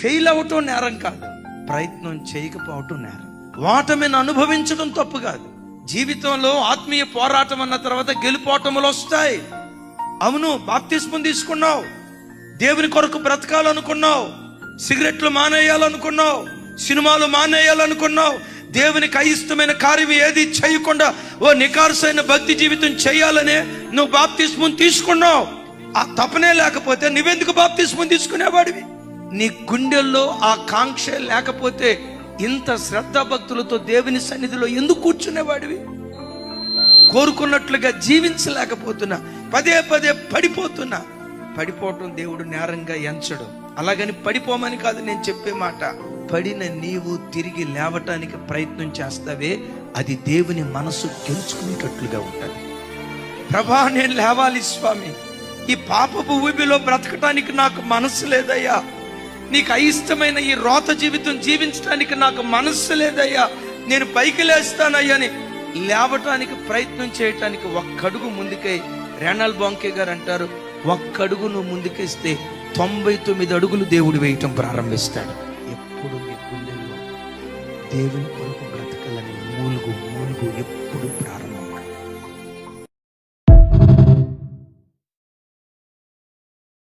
Fail అవటం నేరం కాదు, ప్రయత్నం చేయకపోవటం నేరం. ఓటమిని అనుభవించడం తప్పు కాదు. జీవితంలో ఆత్మీయ పోరాటం అన్న తర్వాత గెలుపోటములు వస్తాయి. అవును, బాప్తిస్మం తీసుకున్నావు, దేవుని కొరకు బ్రతకాలనుకున్నావు, సిగరెట్లు మానేయాలనుకున్నావు, సినిమాలు మానేయాలనుకున్నావు, దేవునికి అయిష్టమైన కార్యం ఏది చేయకుండా ఓ నికార్సైన భక్తి జీవితం చేయాలనే నువ్వు బాప్తిస్మం తీసుకున్నావు. ఆ తపనే లేకపోతే నువ్వెందుకు బాప్తిస్మం తీసుకునేవాడివి? నీ గుండెల్లో ఆ కాంక్ష లేకపోతే ఇంత శ్రద్ధాభక్తులతో దేవుని సన్నిధిలో ఎందుకు కూర్చునేవాడివి? కోరుకున్నట్లుగా జీవించలేకపోతున్నా, పదే పదే పడిపోతున్నా. పడిపోవటం దేవుడు నేరంగా ఎంచడు. అలాగని పడిపోమని కాదు నేను చెప్పే మాట. పడిన నీవు తిరిగి లేవటానికి ప్రయత్నం చేస్తావే, అది దేవుని మనసు గెలుచుకునేటట్లుగా ఉంటుంది. ప్రభా, నేను లేవాలి స్వామి, ఈ పాపపు ఊబిలో బ్రతకటానికి నాకు మనసు లేదయ్యా, నీకు అయిష్టమైన ఈ రోత జీవితం జీవించడానికి నాకు మనస్సు లేదయ్యా, నేను పైకి లేస్తానయ్యా అని లేవటానికి ప్రయత్నం చేయటానికి ఒక్కడుగు ముందుకై రేనాల్ బాంకే గారు అంటారు, ఒక్కడుగు నువ్వు ముందుకేస్తే 99 అడుగులు దేవుడు వేయటం ప్రారంభిస్తాడు. ఎప్పుడు నీ గుండెల్లో దేవుని కొరకు బ్రతకాలని మూలుగు ఎప్పుడు ప్రారంభం.